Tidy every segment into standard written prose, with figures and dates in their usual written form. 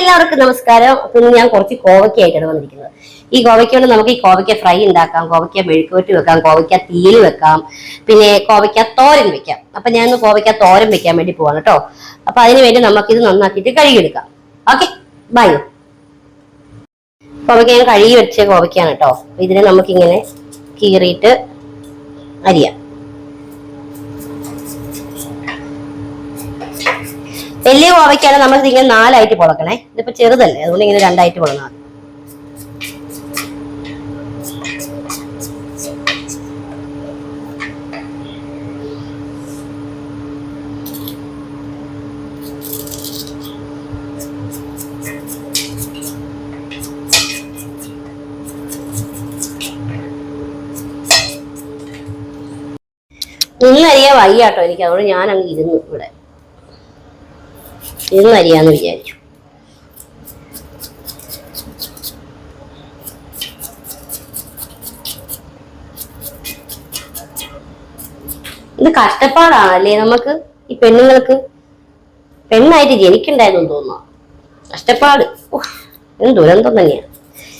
എല്ലാവർക്കും നമസ്കാരം. അപ്പൊ ഇന്ന് ഞാൻ കുറച്ച് കോവയ്ക്കായിട്ടാണ് വന്നിരിക്കുന്നത്. ഈ കോവയ്ക്ക കൊണ്ട് നമുക്ക് ഈ കോവയ്ക്ക ഫ്രൈ ഉണ്ടാക്കാം, കോവയ്ക്ക മെഴുക്കുവരട്ടി വെക്കാം, കോവയ്ക്ക തീയൽ വെക്കാം, പിന്നെ കോവയ്ക്ക തോരൻ വെക്കാം. അപ്പൊ ഞാൻ ഇന്ന് കോവയ്ക്ക തോരൻ വെക്കാൻ വേണ്ടി പോവാണ് കേട്ടോ. അപ്പൊ അതിന് വേണ്ടി നമുക്കിത് നന്നാക്കിയിട്ട് കഴുകിയെടുക്കാം. Okay, by. കോവയ്ക്ക ഞാൻ കഴുകി വെച്ച കോവയ്ക്കാണ് കേട്ടോ. ഇതിനെ നമുക്കിങ്ങനെ കീറിയിട്ട് അരിയാം. വലിയ കോവയ്ക്കാണ് നമ്മൾ ഇങ്ങനെ 4 ആയിട്ട് പൊളക്കണേ. ഇതിപ്പോ ചെറുതല്ലേ, അതുകൊണ്ട് ഇങ്ങനെ 2 ആയിട്ട് പൊളന്നാൽ. നിന്നരിയാ വയ്യാട്ടോ എനിക്ക്, അതുകൊണ്ട് ഞാൻ അങ്ങ് ഇരുന്നു ഇവിടെ ഇരുന്നരിയാന്ന് വിചാരിച്ചു. ഇത് കഷ്ടപ്പാടാണല്ലേ നമുക്ക്, ഈ പെണ്ണുങ്ങൾക്ക്. പെണ്ണായിട്ട് ജനിക്കണ്ടായെന്ന് തോന്നുന്നു. കഷ്ടപ്പാട്, ദുരന്തം തന്നെയാണ്.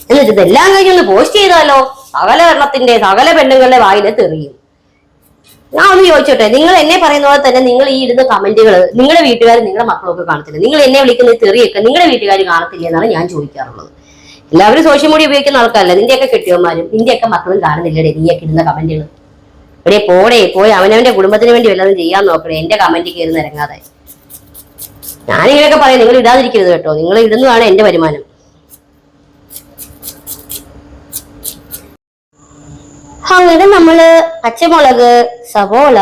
എന്നിട്ട് ഇതെല്ലാം കഴിഞ്ഞൊന്ന് പോസ്റ്റ് ചെയ്താലോ, സകല എണ്ണത്തിന്റെ സകല പെണ്ണുങ്ങളുടെ വായിലെ തെറിയും. ഞാൻ ഒന്ന് ചോദിച്ചോട്ടെ, നിങ്ങൾ എന്നെ പറയുന്ന പോലെ തന്നെ നിങ്ങൾ ഈ ഇടുന്ന കമന്റുകൾ നിങ്ങളുടെ വീട്ടുകാർ നിങ്ങളുടെ മക്കളൊക്കെ കാണത്തില്ല. നിങ്ങൾ എന്നെ വിളിക്കുന്ന തെറിയൊക്കെ നിങ്ങളുടെ വീട്ടുകാർ കാണത്തില്ല എന്നാണ് ഞാൻ ചോദിക്കാറുള്ളത്. എല്ലാവരും സോഷ്യൽ മീഡിയ ഉപയോഗിക്കുന്ന ആൾക്കാരല്ല. നിന്റെയൊക്കെ കെട്ടിയവന്മാരും നിന്റെയൊക്കെ മക്കളും കാണുന്നില്ലേ നീയൊക്കെ ഇടുന്ന കമന്റുകൾ? ഇവിടെ പോയി അവനവന്റെ കുടുംബത്തിന് വേണ്ടി വല്ലതും ചെയ്യാൻ നോക്കണേ, എന്റെ കമന്റ് കയറി നിരങ്ങാതെ. ഞാനിങ്ങനെയൊക്കെ പറയാം, നിങ്ങൾ ഇടാതിരിക്കരുത് കേട്ടോ. നിങ്ങൾ ഇടുന്നതാണ് എന്റെ വരുമാനം. അങ്ങനെ നമ്മള് പച്ചമുളക്, സവോള,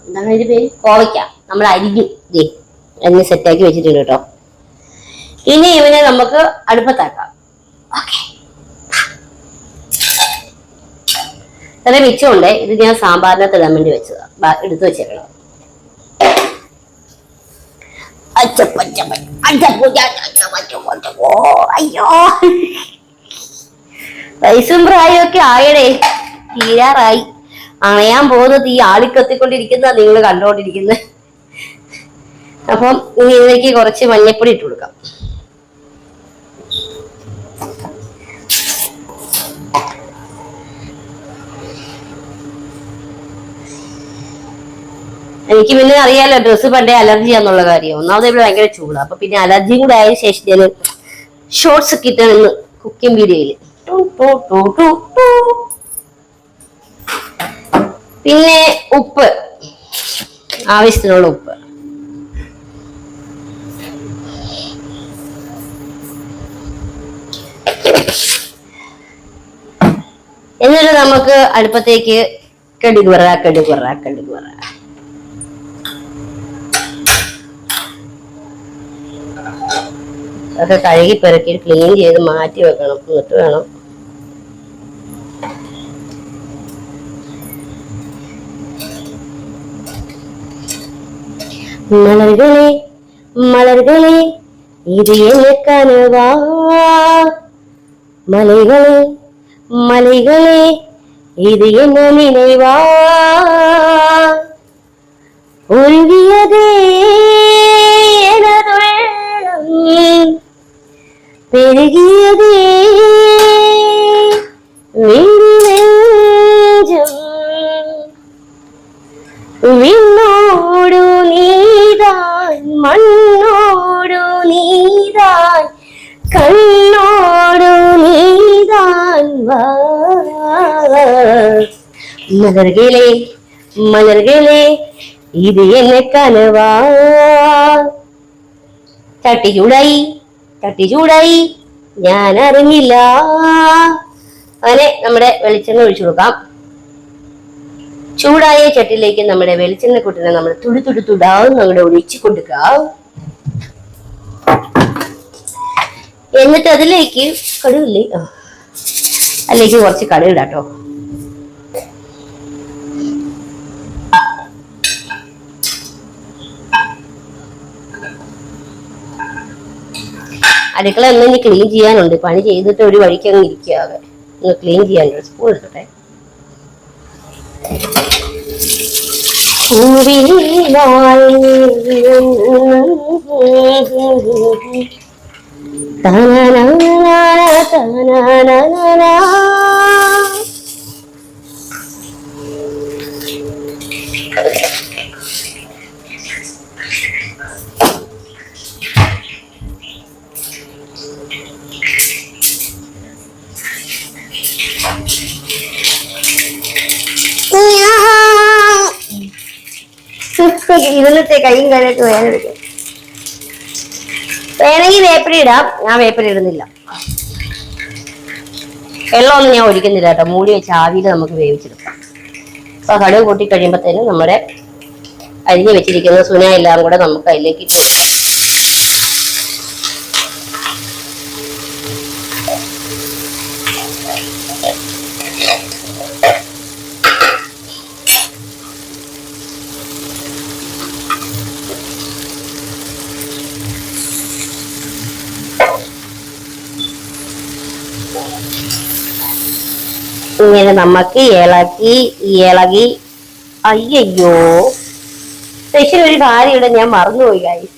എന്താണ് ഇതിന്റെ പേര്, കോവയ്ക്ക നമ്മൾ അരിഞ്ഞ് സെറ്റാക്കി വെച്ചിട്ടുണ്ട് കേട്ടോ. ഇനി ഇവനെ നമുക്ക് അടുപ്പത്താക്കാം. ഓക്കെ, ചില മിച്ചമുണ്ട്. ഇത് ഞാൻ സാമ്പാറിനകത്ത് ഇടാൻ വേണ്ടി വെച്ചതാ, എടുത്തു വെച്ചേക്കണം. അയ്യോ, വയസ്സും പ്രായമൊക്കെ ആയടേ, തീരാറായി. അണയാൻ പോകുന്നത് ഈ ആളിക്കത്തിക്കൊണ്ടിരിക്കുന്ന നിങ്ങൾ കണ്ടുകൊണ്ടിരിക്കുന്നത്. അപ്പം ഇനി ഇതിലേക്ക് കുറച്ച് മഞ്ഞപ്പൊടി ഇട്ട് കൊടുക്കാം. എനിക്ക് പിന്നെ അറിയാലോ ഡ്രസ്സ് പണ്ടേ അലർജിയാന്നുള്ള കാര്യം. ഒന്നാമത് ഇവിടെ ഭയങ്കര ചൂടാണ്. അപ്പൊ പിന്നെ അലർജിയും കൂടെ ആയതിനു ശേഷം ഞാൻ ഷോർട്സ് ഒക്കെ ഇട്ടാണ് കുക്കിംഗ് വീഡിയോയില്. പിന്നെ ഉപ്പ്, ആവശ്യത്തിനുള്ള ഉപ്പ്. എന്നിട്ട് നമുക്ക് അടുപ്പത്തേക്ക് കടുക് വറ അതൊക്കെ കഴുകി പെറുക്കി ക്ലീൻ ചെയ്ത് മാറ്റി വെക്കണം. എന്നിട്ട് വേണം മലർകളെ മലർകളെ ഇത് എന്നെ കനവാ, മലകളെ മലകളെ ഇത് എന്നെ നിனைவா, ഒഴുകിയതേ പെരുകിയതേ വിണ്ണോടു നീതാൻ മണ്ണോടു നീതാൻ കണ്ണോടു നീതാൻ മലർകളെ മലർകളെ ഇത് എന്നെ കനവാ. ചട്ടി ചൂടായി ഞാൻ അറിഞ്ഞില്ല. അങ്ങനെ നമ്മുടെ വെളിച്ചെണ്ണ ഒഴിച്ചു കൊടുക്കാം. ചൂടായ ചട്ടിയിലേക്ക് നമ്മുടെ വെളിച്ചെണ്ണ കൂട്ടിനെ നമ്മൾ തുടാവും നമ്മുടെ ഒഴിച്ചു കൊടുക്കാം. എന്നിട്ട് അതിലേക്ക് കടുകില്ലേ, അതിലേക്ക് കുറച്ച് കടുക് ഇടാട്ടോ. അടുക്കള ഒന്ന് ക്ലീൻ ചെയ്യാനുണ്ട്. പണി ചെയ്തിട്ട് ഒരു വഴിക്ക് അങ്ങ് ഇരിക്കാതെ ഒന്ന് ക്ലീൻ ചെയ്യാനുണ്ട്. സ്പൂൺ എടുക്കട്ടെ. ഇരുന്നിട്ട് കൈയും കാലൊക്കെ വേദനിക്കും. വേണമെങ്കിൽ വേപ്പില ഇടാം, ഞാൻ വേപ്പില ഇടുന്നില്ല. വെള്ളമൊന്നും ഞാൻ ഒഴിക്കുന്നില്ല കേട്ടോ, മൂടി വെച്ച് ആവിയിൽ നമുക്ക് വേവിച്ചെടുക്കാം. അപ്പൊ കടുക് കൂട്ടി കഴിയുമ്പോഴത്തേനും നമ്മുടെ അരിഞ്ഞു വെച്ചിരിക്കുന്ന സുന എല്ലാം കൂടെ നമുക്ക് അതിലേക്ക് ഇട്ട് കൊടുക്കാം. ഇങ്ങനെ നമുക്ക് ഇളകി അയ്യോ സ്പെഷ്യൽ ഒരു കാര്യം ഇവിടെ ഞാൻ മറന്നുപോയി ഗൈസ്.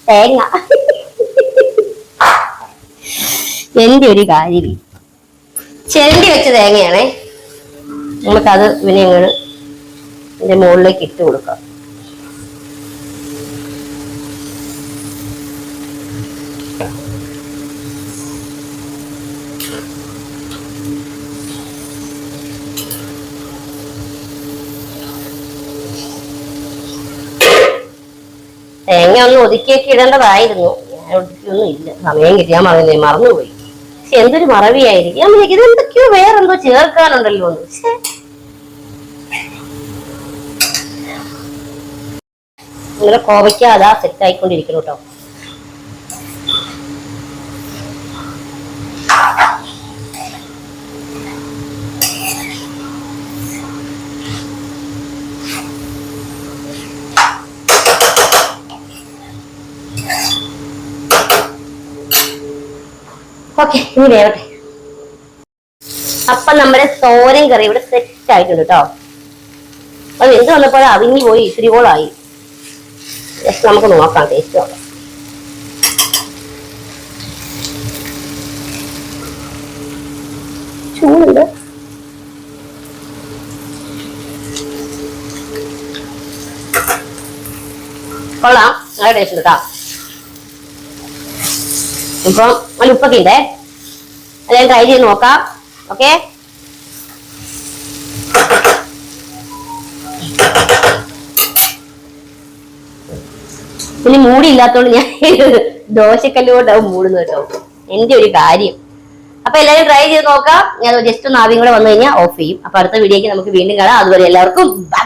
തേങ്ങ എന്റെ ഒരു കാര്യം ചിരണ്ടി വെച്ച തേങ്ങയാണേ. നമുക്കത് ഇവനെ അങ്ങ് ഇതിന്റെ മുകളിലേക്ക് ഇട്ട് കൊടുക്കാം. തേങ്ങ ഒന്ന് ഒതുക്കിയൊക്കെ ഇടേണ്ടതായിരുന്നു, ഞാൻ ഒതുക്കിയൊന്നും ഇല്ല, സമയം കിട്ടിയാൽ മറന്നുപോയി. പക്ഷെ എന്തൊരു മറവിയായിരിക്കും. ഞാൻ ഇതെന്തൊക്കെയോ വേറെന്തോ ചേർക്കാനുണ്ടല്ലോ എന്ന്. ഇങ്ങനെ കോവയ്ക്ക അതാ സെറ്റ് ആയിക്കൊണ്ടിരിക്കുന്നു കേട്ടോ. ഓക്കെ, ഇനി വേവട്ടെ. അപ്പൊ നമ്മുടെ തോരൻ കറി ഇവിടെ സെറ്റ് ആയിട്ടുണ്ട് കേട്ടോ. അത് എന്ത് വന്നപ്പോൾ അവിഞ്ഞു പോയി ഇത്തിരിയോളായി. ജസ്റ്റ് നമുക്ക് നോക്കാം, ടേസ്റ്റ് നോക്കാം. ചൂടുണ്ട്. കൊള്ളാം, നല്ല ടേസ്റ്റ് ഉണ്ട് കേട്ടോ. ഇപ്പം നല്ല ഉപ്പൊക്കെ ഉണ്ടേ, അതെല്ലാം ട്രൈ ചെയ്ത് നോക്കാം. ഓക്കെ, ഇനി മൂടി ഇല്ലാത്തോണ്ട് ഞാൻ ദോശക്കല്ലുകൊണ്ടാവും മൂടുന്നത് കേട്ടോ, എന്റെ ഒരു കാര്യം. അപ്പൊ എല്ലാവരും ട്രൈ ചെയ്ത് നോക്കാം. ഞാൻ ജസ്റ്റ് ഒന്ന് ആദ്യം കൂടെ വന്നു കഴിഞ്ഞാൽ ഓഫ് ചെയ്യും. അപ്പൊ അടുത്ത വീഡിയോക്ക് നമുക്ക് വീണ്ടും കാണാം. അതുവരെ എല്ലാവർക്കും ബൈ.